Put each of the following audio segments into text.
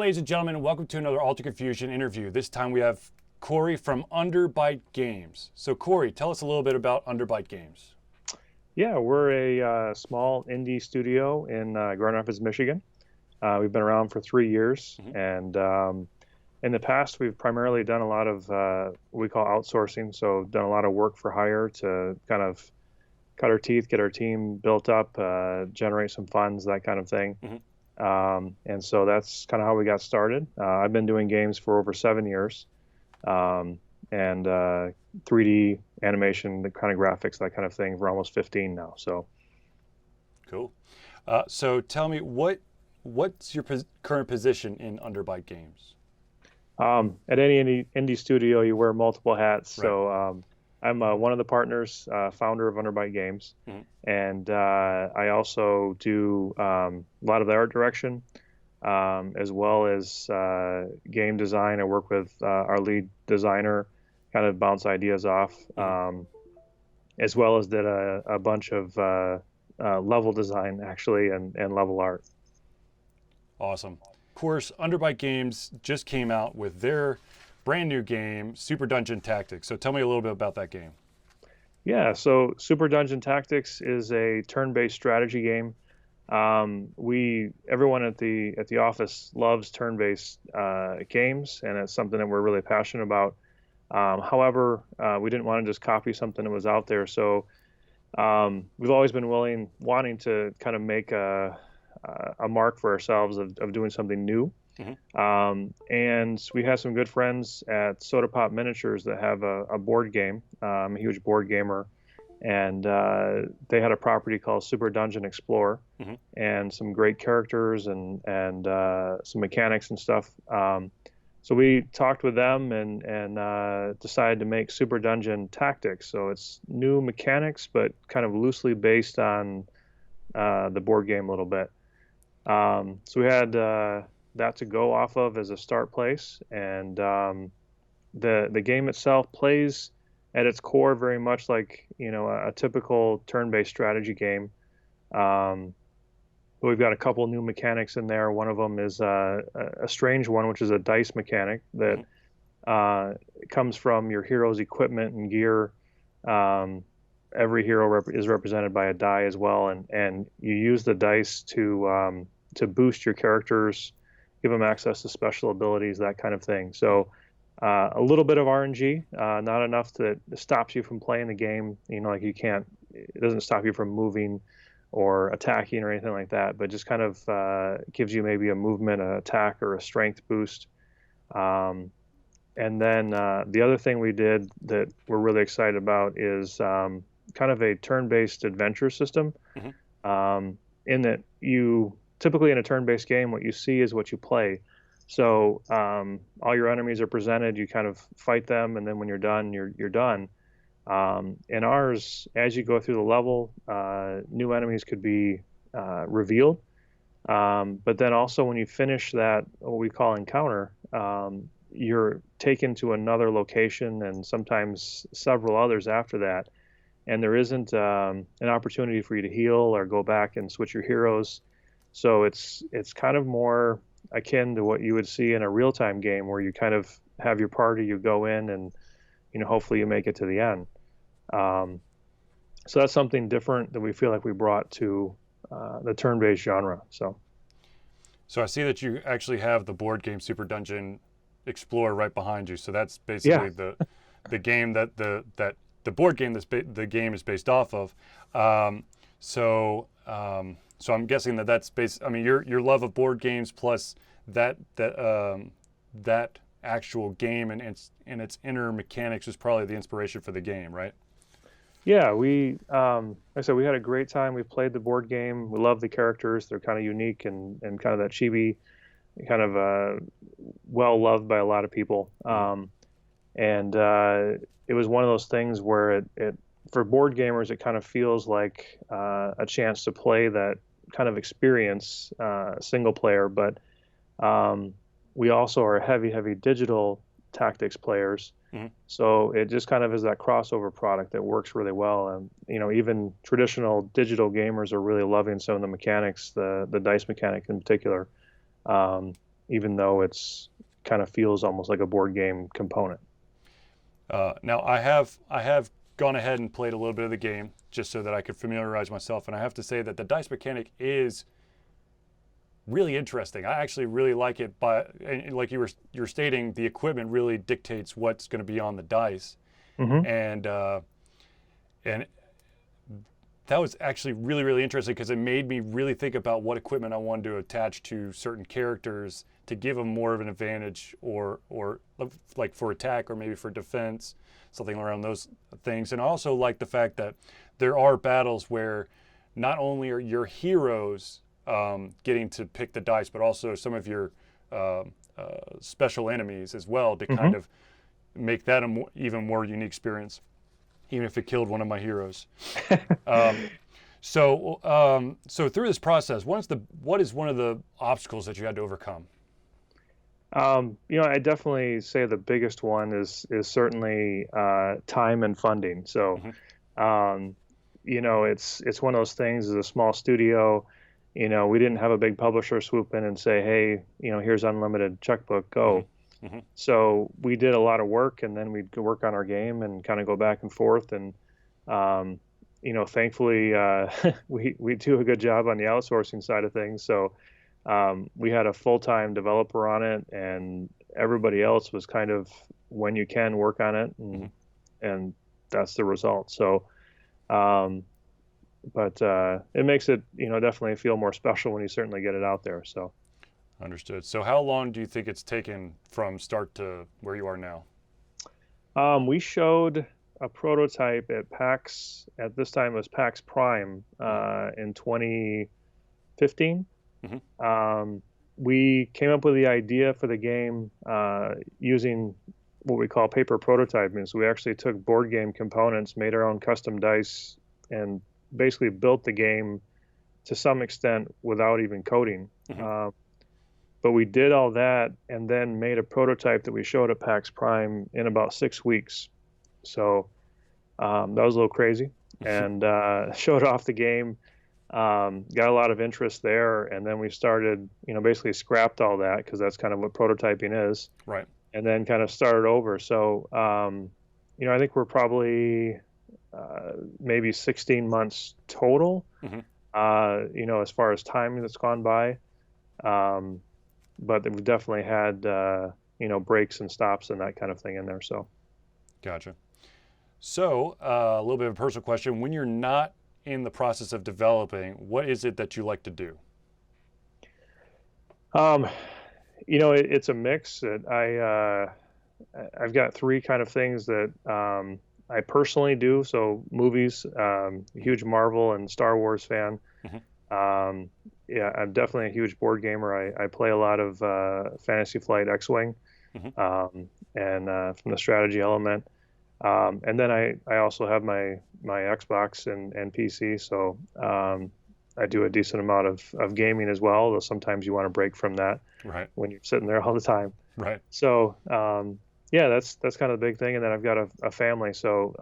ladies and gentlemen, and welcome to another Alter Confusion interview. This time we have Cory from Underbite Games. So Cory, tell us a little bit about Underbite Games. Yeah, we're a small indie studio in Grand Rapids, Michigan. We've been around for 3 years, and in the past we've primarily done a lot of what we call outsourcing, so done a lot of work for hire to kind of cut our teeth, get our team built up, generate some funds, that kind of thing. And so that's kind of how we got started. I've been doing games for over 7 years, and 3D animation, the kind of graphics, that kind of thing, for almost 15 now. So cool. So tell me, what's your current position in Underbite Games? At any indie studio, you wear multiple hats. Right. So I'm one of the partners, founder of Underbite Games, and I also do a lot of the art direction, as well as game design. I work with our lead designer, kind of bounce ideas off, as well as did a bunch of level design, actually, and level art. Awesome. Of course, Underbite Games just came out with their brand new game, Super Dungeon Tactics. So tell me a little bit about that game. Yeah, so Super Dungeon Tactics is a turn-based strategy game. Everyone at the office loves turn-based games, and it's something that we're really passionate about. However, we didn't want to just copy something that was out there, so we've always been wanting to kind of make a mark for ourselves of doing something new. And we have some good friends at Soda Pop Miniatures that have a board game. I'm a huge board gamer, and they had a property called Super Dungeon Explorer, and some great characters and some mechanics and stuff. So we talked with them and decided to make Super Dungeon Tactics. So it's new mechanics, but kind of loosely based on the board game a little bit. So we had that to go off of as a start place, and the game itself plays at its core very much like a typical turn-based strategy game. But we've got a couple new mechanics in there. One of them is a strange one, which is a dice mechanic that comes from your hero's equipment and gear. Every hero is represented by a die as well, and you use the dice to boost your characters, give them access to special abilities, that kind of thing. So a little bit of RNG, not enough that stops you from playing the game. Like it doesn't stop you from moving or attacking or anything like that, but just kind of gives you maybe a movement, an attack, or a strength boost. And then the other thing we did that we're really excited about is kind of a turn-based adventure system, in that typically in a turn-based game, what you see is what you play. So all your enemies are presented, you kind of fight them, and then when you're done, you're done. In ours, as you go through the level, new enemies could be revealed. But then also when you finish that, what we call encounter, you're taken to another location, and sometimes several others after that. And there isn't an opportunity for you to heal or go back and switch your heroes. So it's kind of more akin to what you would see in a real-time game, where you kind of have your party, you go in, and hopefully you make it to the end. So that's something different that we feel like we brought to the turn-based genre. So I see that you actually have the board game Super Dungeon Explorer right behind you. So that's basically the game that the board game the game is based off of. So I'm guessing that's based. I mean, your love of board games plus that actual game and its inner mechanics is probably the inspiration for the game, right? Yeah, like I said, we had a great time. We played the board game. We love the characters. They're kind of unique and kind of that chibi, kind of well loved by a lot of people. And it was one of those things where it for board gamers, it kind of feels like a chance to play that kind of experience single player. But we also are heavy digital tactics players. So it just kind of is that crossover product that works really well. And even traditional digital gamers are really loving some of the mechanics, the dice mechanic in particular. even though it's kind of feels almost like a board game component. Now I have gone ahead and played a little bit of the game just so that I could familiarize myself, and I have to say that the dice mechanic is really interesting. I actually really like it, but like you're stating, the equipment really dictates what's going to be on the dice, Hmm. and and that was actually really, really interesting because it made me really think about what equipment I wanted to attach to certain characters to give them more of an advantage, or like for attack or maybe for defense, something around those things. And I also like the fact that there are battles where not only are your heroes getting to pick the dice, but also some of your special enemies as well to kind Hmm. of make that a even more unique experience, even if it killed one of my heroes. Um, so through this process, what is one of the obstacles that you had to overcome? I definitely say the biggest one is certainly time and funding. So, Hmm. um, it's one of those things. As a small studio, we didn't have a big publisher swoop in and say, "Hey, here's unlimited checkbook, Hmm. go." Hmm. So we did a lot of work, and then we'd go work on our game and kind of go back and forth. And um, thankfully, we do a good job on the outsourcing side of things. So we had a full-time developer on it, and everybody else was kind of when you can work on it, Hmm. and that's the result. So, um, but it makes it definitely feel more special when you certainly get it out there. So. Understood. So how long do you think it's taken from start to where you are now? We showed a prototype at PAX, at this time it was PAX Prime, Hmm. in 2015. Hmm. Um, we came up with the idea for the game using what we call paper prototyping. So we actually took board game components, made our own custom dice, and basically built the game to some extent without even coding. Hmm. Uh, but we did all that and then made a prototype that we showed at PAX Prime in about 6 weeks. So that was a little crazy, and showed off the game. Got a lot of interest there, and then we started, basically scrapped all that because that's kind of what prototyping is, Right. and then kind of started over. So, I think we're probably maybe 16 months total, Hmm. as far as time that's gone by. Um, but we've definitely had, breaks and stops and that kind of thing in there. So. Gotcha. So a little bit of a personal question: when you're not in the process of developing, what is it that you like to do? Um, it's a mix. I've got three kind of things that I personally do. So movies, Hmm. huge Marvel and Star Wars fan. Hmm. Um, yeah, I'm definitely a huge board gamer. I play a lot of Fantasy Flight X-Wing, Hmm. and from the strategy element. And then I also have my Xbox and PC. So I do a decent amount of gaming as well, though sometimes you want to break from that Right. when you're sitting there all the time. Right. So yeah, that's kind of the big thing. And then I've got a family, so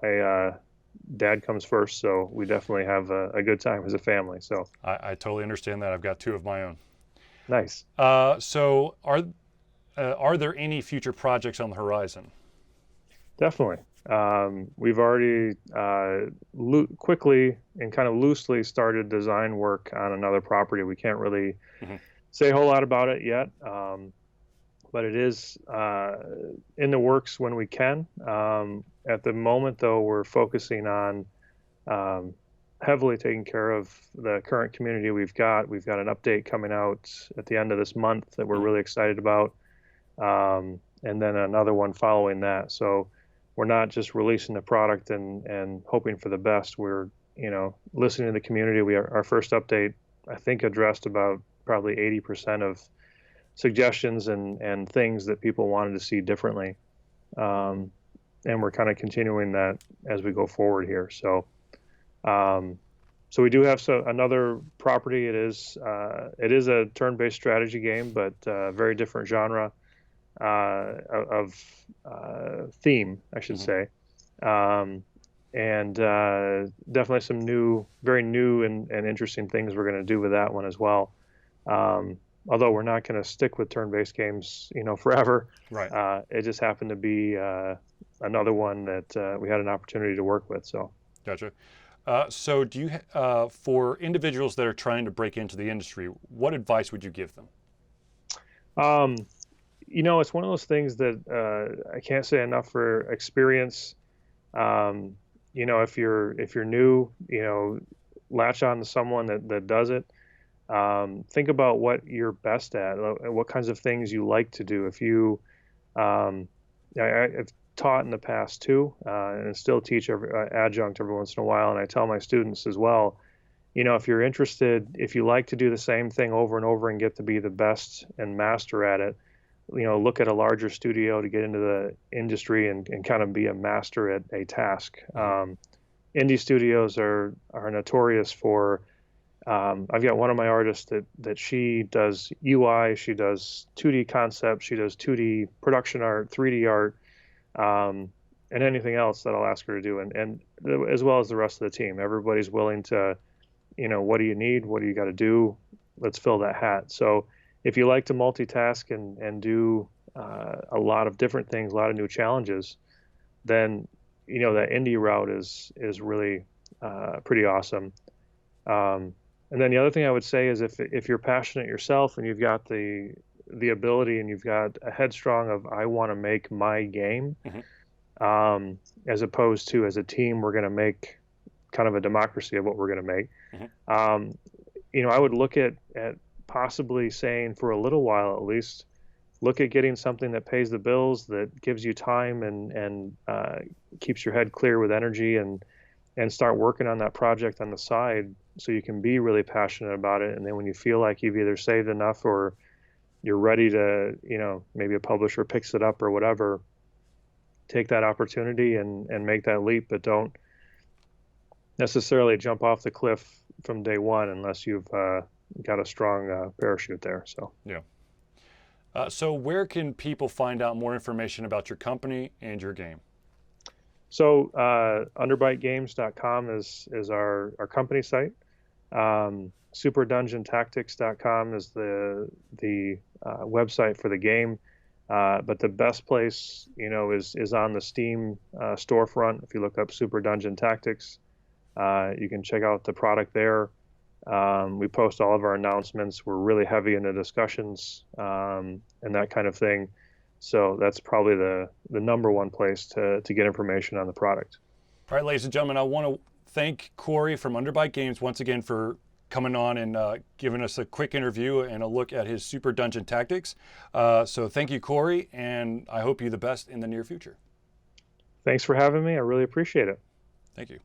I dad comes first, so we definitely have a good time as a family. So I totally understand that. I've got two of my own. nice. So are there any future projects on the horizon? Definitely. We've already quickly and kind of loosely started design work on another property. We can't really Hmm. say a whole lot about it yet, but it is in the works when we can. At the moment, though, we're focusing on um, heavily taking care of the current community we've got. We've got an update coming out at the end of this month that we're Hmm. really excited about, and then another one following that. So we're not just releasing the product and hoping for the best. We're listening to the community. Our first update, I think, addressed about probably 80% of suggestions and things that people wanted to see differently. Um, and we're kind of continuing that as we go forward here. Um, so we do have another property. It is a turn-based strategy game, but very different genre of theme, I should Hmm. say. Um, and definitely some very new and interesting things we're going to do with that one as well. Um, although we're not going to stick with turn-based games, forever. Right. It just happened to be another one that we had an opportunity to work with. So. Gotcha. So do you, for individuals that are trying to break into the industry, what advice would you give them? Um, it's one of those things that I can't say enough for experience. If you're new, latch on to someone that does it. Think about what you're best at, what kinds of things you like to do. If you, I've taught in the past too, and still teach adjunct every once in a while, and I tell my students as well. If you're interested, if you like to do the same thing over and over and get to be the best and master at it, look at a larger studio to get into the industry and kind of be a master at a task. Indie studios are notorious for. I've got one of my artists that she does UI, she does 2D concept, she does 2D production art, 3D art, and anything else that I'll ask her to do, and as well as the rest of the team. Everybody's willing to, what do you need? What do you got to do? Let's fill that hat. So if you like to multitask and do a lot of different things, a lot of new challenges, then that indie route is really pretty awesome. And then the other thing I would say is if you're passionate yourself and you've got the ability and you've got a headstrong of I want to make my game, as opposed to as a team we're going to make kind of a democracy of what we're going to make. I would look at possibly saying for a little while at least, look at getting something that pays the bills, that gives you time and keeps your head clear with energy, and start working on that project on the side so you can be really passionate about it. And then when you feel like you've either saved enough or you're ready to, maybe a publisher picks it up or whatever, take that opportunity and make that leap, but don't necessarily jump off the cliff from day one unless you've got a strong parachute there. So yeah. So where can people find out more information about your company and your game? So underbitegames.com is our company site. superdungeontactics.com is the website for the game. But the best place, is on the Steam storefront. If you look up Super Dungeon Tactics, you can check out the product there. We post all of our announcements. We're really heavy into discussions and that kind of thing. So that's probably the number one place to get information on the product. All right, ladies and gentlemen, I want to thank Cory from Underbite Games once again for coming on and giving us a quick interview and a look at his Super Dungeon Tactics. So thank you, Cory, and I hope you the best in the near future. Thanks for having me. I really appreciate it. Thank you.